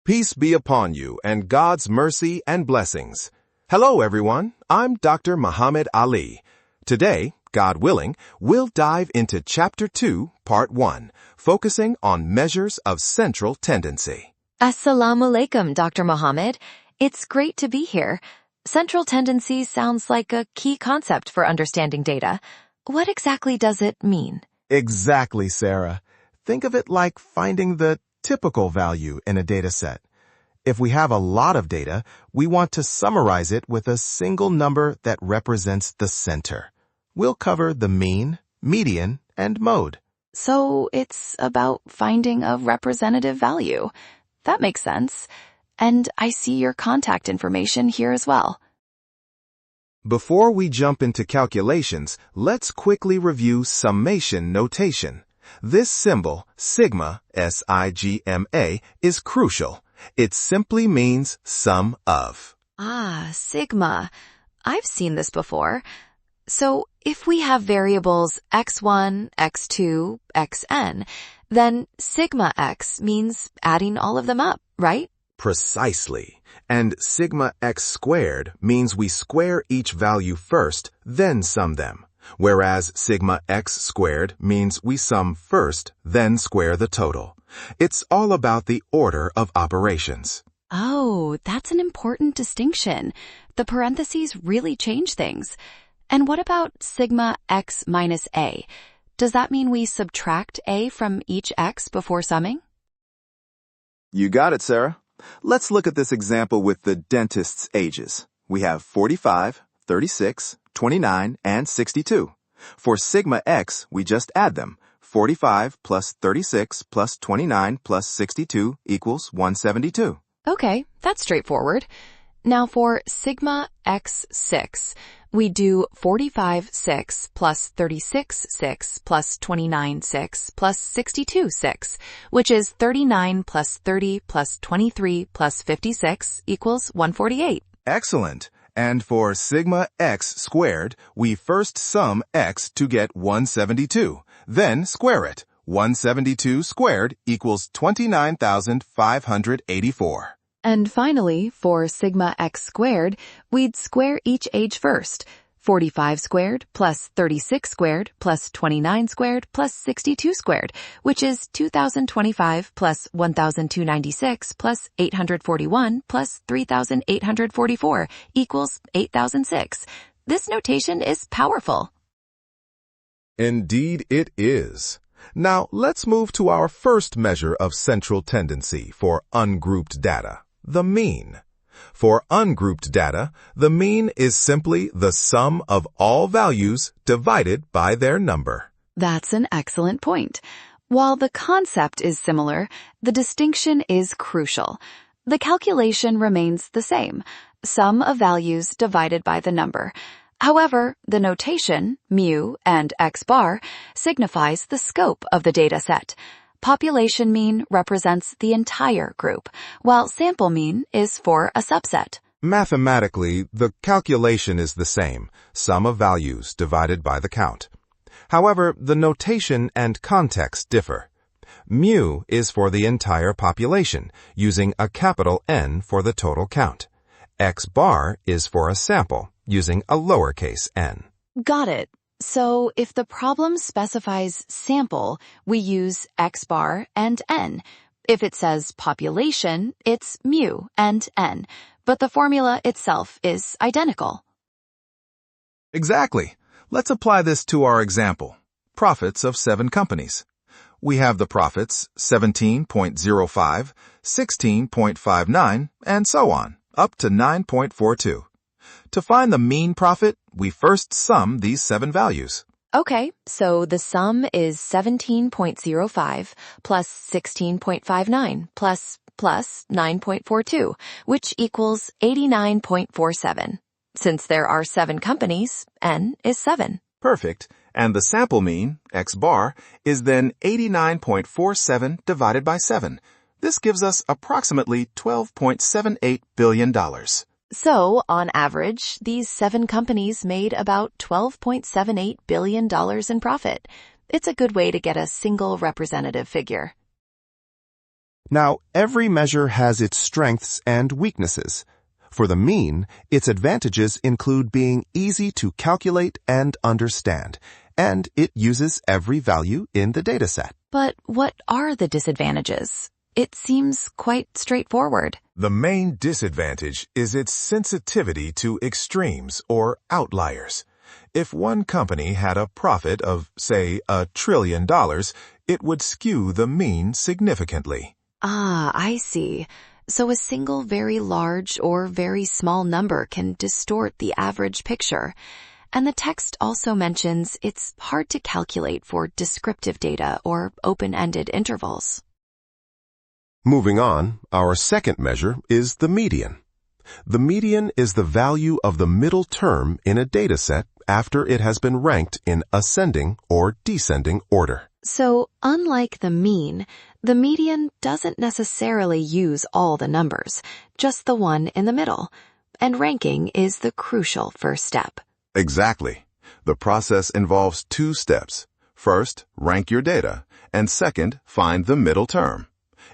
Peace be upon you and God's mercy and blessings. Hello everyone, I'm Dr. Mohamed Ali. Today, God willing, we'll dive into Chapter 2, Part 1, focusing on measures of central tendency. Assalamu alaikum, Dr. Mohamed. It's great to be here. Central tendency sounds like a key concept for understanding data. What exactly does it mean? Exactly, Sarah. Think of it like finding the typical value in a data set. If we have a lot of data, we want to summarize it with a single number that represents the center. We'll cover the mean, median, and mode. So it's about finding a representative value. That makes sense. And I see your contact information here as well. Before we jump into calculations, let's quickly review summation notation. This symbol, sigma, S-I-G-M-A, is crucial. It simply means sum of. Ah, sigma. I've seen this before. So if we have variables x1, x2, xn, then sigma x means adding all of them up, right? Precisely. And sigma x squared means we square each value first, then sum them. Whereas sigma x squared means we sum first, then square the total. It's all about the order of operations. Oh, that's an important distinction. The parentheses really change things. And what about sigma x minus a? Does that mean we subtract a from each x before summing? You got it, Sarah. Let's look at this example with the dentist's ages. We have 45, 36, 29, and 62. For sigma x, we just add them. 45 plus 36 plus 29 plus 62 equals 172. Okay, that's straightforward. Now for sigma x6, we do 45/6 plus 36/6 plus 29/6 plus 62/6, which is 39 plus 30 plus 23 plus 56 equals 148. Excellent. And for sigma x squared, we first sum x to get 172, then square it. 172 squared equals 29,584. And finally, for sigma x squared, we'd square each age first. 45 squared plus 36 squared plus 29 squared plus 62 squared, which is 2,025 plus 1,296 plus 841 plus 3,844 equals 8,006. This notation is powerful. Indeed it is. Now let's move to our first measure of central tendency for ungrouped data, the mean. For ungrouped data, the mean is simply the sum of all values divided by their number. That's an excellent point. While the concept is similar, the distinction is crucial. The calculation remains the same, sum of values divided by the number. However, the notation, mu and x bar, signifies the scope of the data set. Population mean represents the entire group, while sample mean is for a subset. Mathematically, the calculation is the same, sum of values divided by the count. However, the notation and context differ. Mu is for the entire population, using a capital N for the total count. X bar is for a sample, using a lowercase n. Got it. So if the problem specifies sample, we use x bar and n. If it says population, it's mu and n, but the formula itself is identical. Exactly. Let's apply this to our example. Profits of 7 companies. We have the profits 17.05, 16.59, and so on, up to 9.42. To find the mean profit, we first sum these 7 values. Okay, so the sum is 17.05 plus 16.59 plus 9.42, which equals 89.47. Since there are 7 companies, n is 7. Perfect. And the sample mean, x bar, is then 89.47 divided by 7. This gives us approximately $12.78 billion. So, on average, these 7 companies made about $12.78 billion in profit. It's a good way to get a single representative figure. Now, every measure has its strengths and weaknesses. For the mean, its advantages include being easy to calculate and understand, and it uses every value in the dataset. But what are the disadvantages? It seems quite straightforward. The main disadvantage is its sensitivity to extremes or outliers. If one company had a profit of, say, $1 trillion, it would skew the mean significantly. Ah, I see. So a single very large or very small number can distort the average picture. And the text also mentions it's hard to calculate for descriptive data or open-ended intervals. Moving on, our second measure is the median. The median is the value of the middle term in a dataset after it has been ranked in ascending or descending order. So, unlike the mean, the median doesn't necessarily use all the numbers, just the one in the middle, and ranking is the crucial first step. Exactly. The process involves 2 steps. First, rank your data, and second, find the middle term.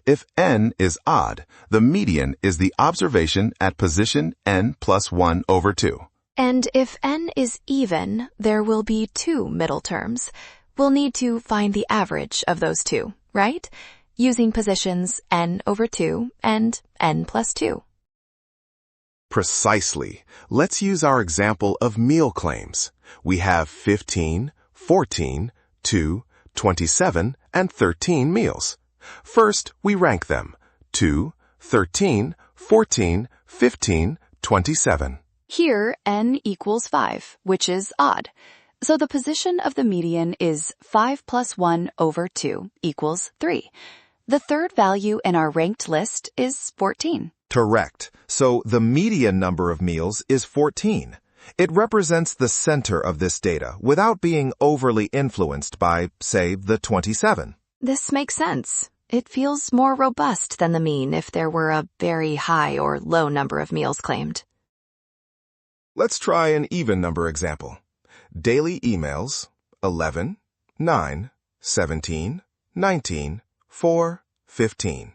If n is odd, the median is the observation at position n plus 1 over 2. And if n is even, there will be 2 middle terms. We'll need to find the average of those 2, right? Using positions n over 2 and n plus 2. Precisely. Let's use our example of meal claims. We have 15, 14, 2, 27, and 13 meals. First, we rank them. 2, 13, 14, 15, 27. Here, n equals 5, which is odd. So the position of the median is 5 plus 1 over 2 equals 3. The third value in our ranked list is 14. Correct. So the median number of meals is 14. It represents the center of this data without being overly influenced by, say, the 27. This makes sense. It feels more robust than the mean if there were a very high or low number of meals claimed. Let's try an even number example. Daily emails, 11, 9, 17, 19, 4, 15.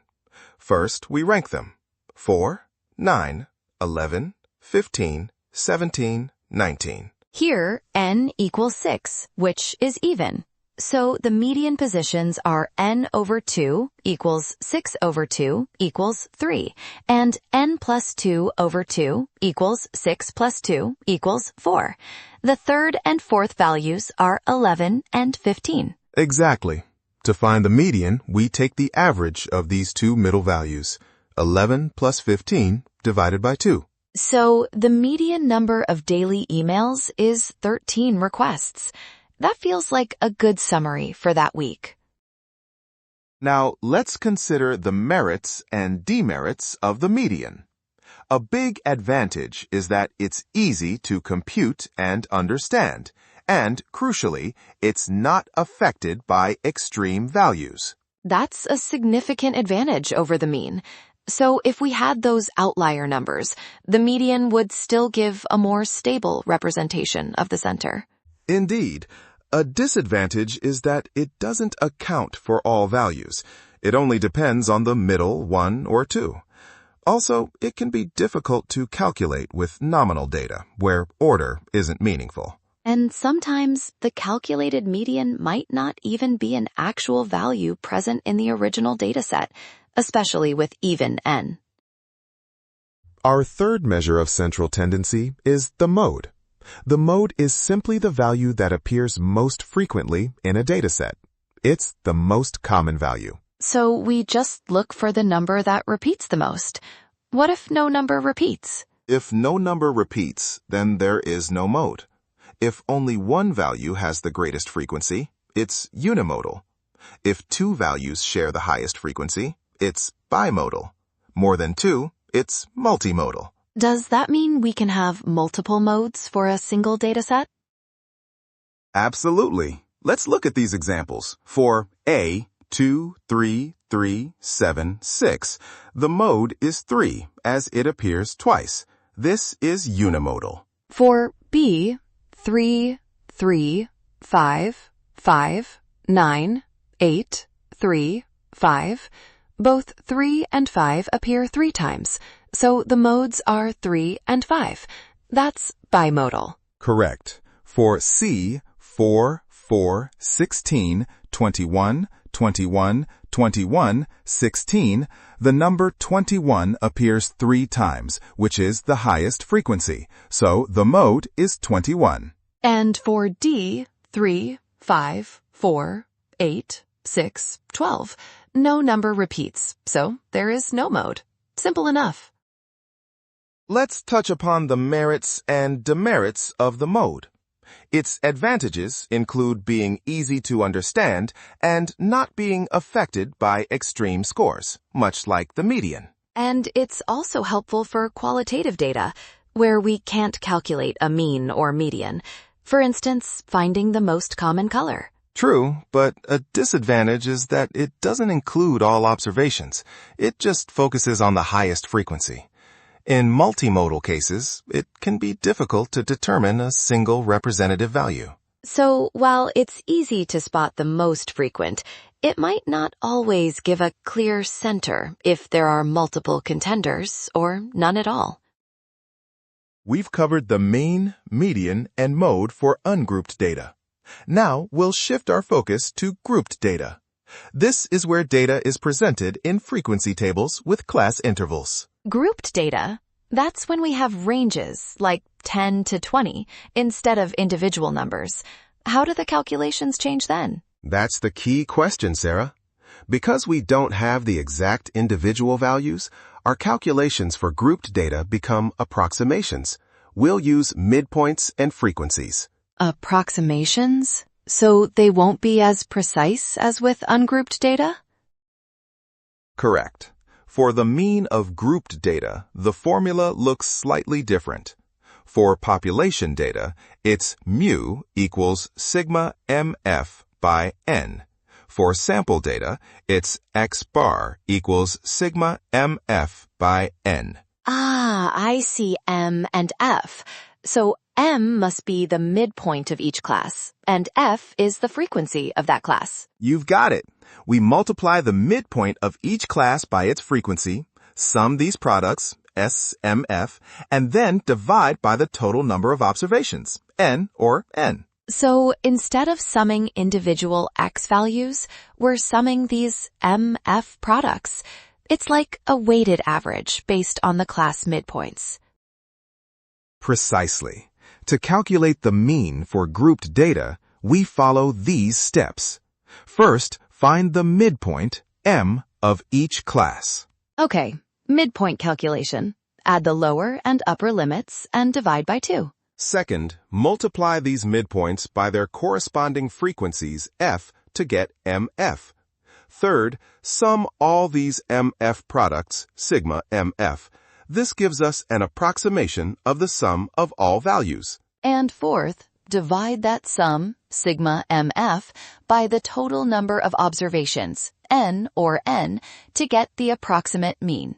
First, we rank them. 4, 9, 11, 15, 17, 19. Here, n equals 6, which is even. So the median positions are n over 2 equals 6 over 2 equals 3, and n plus 2 over 2 equals 6 plus 2 equals 4. The third and fourth values are 11 and 15. Exactly. To find the median, we take the average of these 2 middle values, 11 plus 15 divided by 2. So the median number of daily emails is 13 requests. That feels like a good summary for that week. Now, let's consider the merits and demerits of the median. A big advantage is that it's easy to compute and understand, and, crucially, it's not affected by extreme values. That's a significant advantage over the mean. So if we had those outlier numbers, the median would still give a more stable representation of the center. Indeed. A disadvantage is that it doesn't account for all values. It only depends on the middle 1 or 2. Also, it can be difficult to calculate with nominal data, where order isn't meaningful. And sometimes the calculated median might not even be an actual value present in the original dataset, especially with even n. Our third measure of central tendency is the mode. The mode is simply the value that appears most frequently in a dataset. It's the most common value. So we just look for the number that repeats the most. What if no number repeats? If no number repeats, then there is no mode. If only one value has the greatest frequency, it's unimodal. If 2 values share the highest frequency, it's bimodal. More than 2, it's multimodal. Does that mean we can have multiple modes for a single dataset? Absolutely. Let's look at these examples. For A, 2, 3, 3, 7, 6, the mode is 3, as it appears twice. This is unimodal. For B, 3, 3, 5, 5, 9, 8, 3, 5, Both 3 and 5 appear 3 times, so the modes are 3 and 5. That's bimodal. Correct. For C, 4, 4, 16, 21, 21, 21, 16, the number 21 appears 3 times, which is the highest frequency, so the mode is 21. And for D, 3, 5, 4, 8, 6, 12, no number repeats, so there is no mode. Simple enough. Let's touch upon the merits and demerits of the mode. Its advantages include being easy to understand and not being affected by extreme scores, much like the median. And it's also helpful for qualitative data, where we can't calculate a mean or median. For instance, finding the most common color. True, but a disadvantage is that it doesn't include all observations. It just focuses on the highest frequency. In multimodal cases, it can be difficult to determine a single representative value. So, while it's easy to spot the most frequent, it might not always give a clear center if there are multiple contenders or none at all. We've covered the mean, median, and mode for ungrouped data. Now we'll shift our focus to grouped data. This is where data is presented in frequency tables with class intervals. Grouped data, that's when we have ranges, like 10 to 20, instead of individual numbers. How do the calculations change then? That's the key question, Sarah. Because we don't have the exact individual values, our calculations for grouped data become approximations. We'll use midpoints and frequencies. Approximations? So they won't be as precise as with ungrouped data? Correct. For the mean of grouped data, the formula looks slightly different. For population data, it's mu equals sigma mf by n. For sample data, it's x bar equals sigma mf by n. Ah, I see M and F. So M must be the midpoint of each class, and F is the frequency of that class. You've got it. We multiply the midpoint of each class by its frequency, sum these products, S, M, F, and then divide by the total number of observations, n or n. So instead of summing individual X values, we're summing these MF products. It's like a weighted average based on the class midpoints. Precisely. To calculate the mean for grouped data, we follow these steps. First, find the midpoint, M, of each class. Okay, midpoint calculation. Add the lower and upper limits and divide by 2. Second, multiply these midpoints by their corresponding frequencies, F, to get MF. Third, sum all these MF products, sigma MF. This gives us an approximation of the sum of all values. And fourth, divide that sum, sigma MF, by the total number of observations, n or n, to get the approximate mean.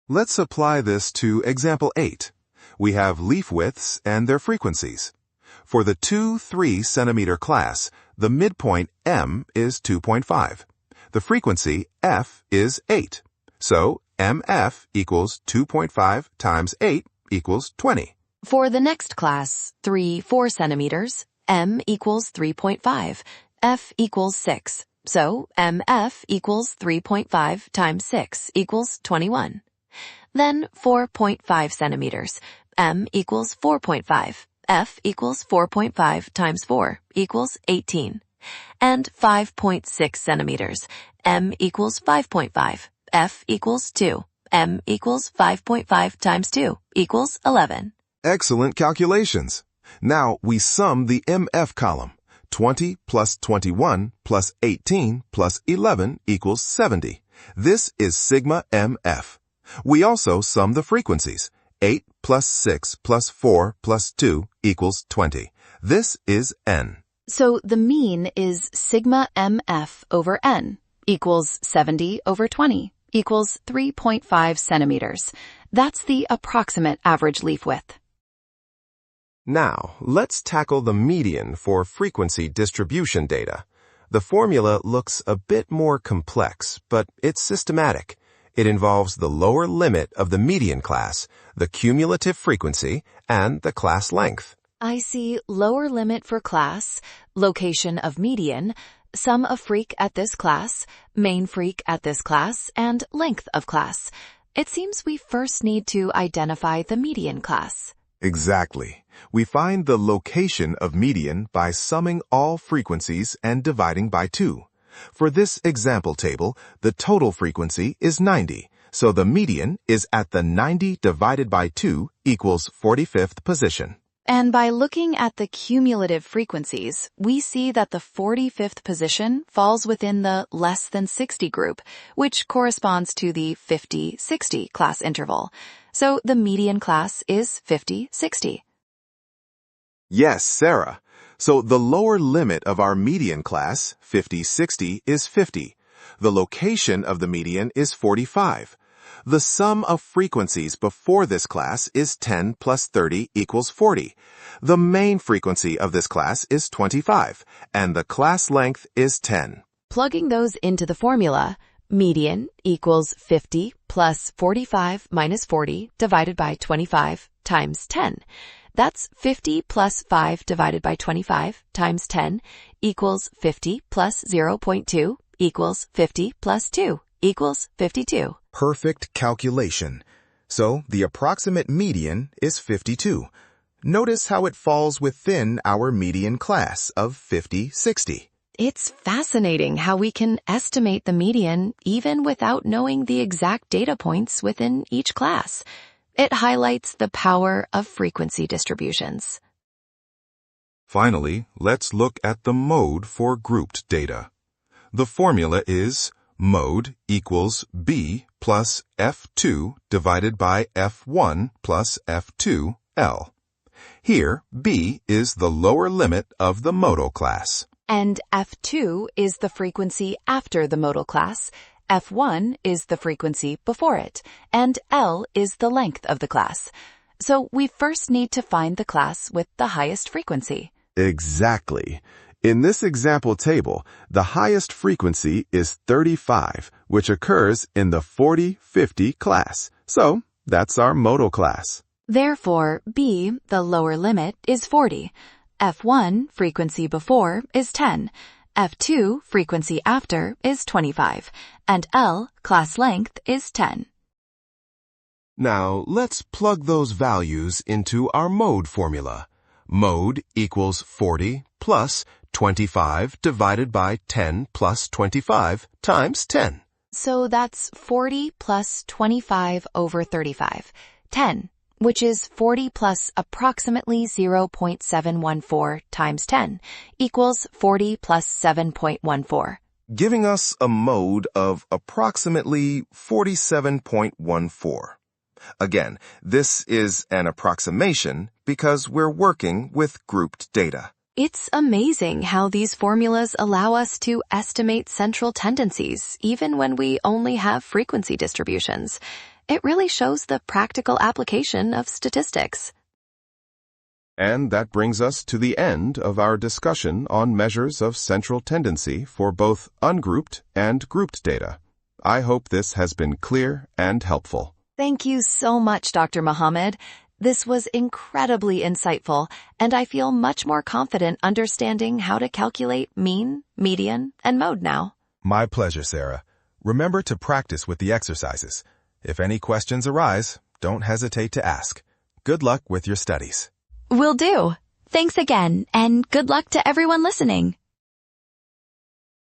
Let's apply this to example 8. We have leaf widths and their frequencies. For the 2-3 centimeter class, the midpoint M is 2.5. The frequency F is 8. So MF equals 2.5 times 8 equals 20. For the next class, 3-4 centimeters, M equals 3.5, F equals 6. So MF equals 3.5 times 6 equals 21. Then 4.5 centimeters, M equals 4.5, F equals 4.5 times 4 equals 18. And 5.6 centimeters, M equals 5.5, F equals 2, M equals 5.5 times 2 equals 11. Excellent calculations. Now we sum the MF column. 20 plus 21 plus 18 plus 11 equals 70. This is sigma MF. We also sum the frequencies. 8 plus 6 plus 4 plus 2 equals 20. This is n. So the mean is sigma MF over n equals 70 over 20 equals 3.5 centimeters. That's the approximate average leaf width. Now, let's tackle the median for frequency distribution data. The formula looks a bit more complex, but it's systematic. It involves the lower limit of the median class, the cumulative frequency, and the class length. I see lower limit for class, location of median, sum of freq at this class, main freq at this class, and length of class. It seems we first need to identify the median class. Exactly. We find the location of median by summing all frequencies and dividing by 2. For this example table, the total frequency is 90, so the median is at the 90 divided by 2 equals 45th position. And by looking at the cumulative frequencies, we see that the 45th position falls within the less than 60 group, which corresponds to the 50-60 class interval. So the median class is 50-60. Yes, Sarah. So the lower limit of our median class, 50-60, is 50. The location of the median is 45. The sum of frequencies before this class is 10 plus 30 equals 40. The main frequency of this class is 25, and the class length is 10. Plugging those into the formula, median equals 50 plus 45 minus 40 divided by 25 times 10. That's 50 plus 5 divided by 25 times 10 equals 50 plus 0.2 equals 50 plus 2 equals 52. Perfect calculation. So the approximate median is 52. Notice how it falls within our median class of 50-60. It's fascinating how we can estimate the median even without knowing the exact data points within each class. It highlights the power of frequency distributions. Finally, let's look at the mode for grouped data. The formula is mode equals B plus F2 divided by F1 plus F2L. Here, B is the lower limit of the modal class. And F2 is the frequency after the modal class, F1 is the frequency before it, and L is the length of the class. So we first need to find the class with the highest frequency. Exactly. In this example table, the highest frequency is 35, which occurs in the 40-50 class. So that's our modal class. Therefore, B, the lower limit, is 40. F1, frequency before, is 10. F2, frequency after, is 25. And L, class length, is 10. Now, let's plug those values into our mode formula. Mode equals 40 plus 25 divided by 10 plus 25 times 10. So that's 40 plus 25 over 35, 10, which is 40 plus approximately 0.714 times 10, equals 40 plus 7.14. Giving us a mode of approximately 47.14. Again, this is an approximation because we're working with grouped data. It's amazing how these formulas allow us to estimate central tendencies even when we only have frequency distributions. It really shows the practical application of statistics. And that brings us to the end of our discussion on measures of central tendency for both ungrouped and grouped data. I hope this has been clear and helpful. Thank you so much, Dr. Mohamed. This was incredibly insightful, and I feel much more confident understanding how to calculate mean, median, and mode now. My pleasure, Sarah. Remember to practice with the exercises. If any questions arise, don't hesitate to ask. Good luck with your studies. Will do. Thanks again, and good luck to everyone listening.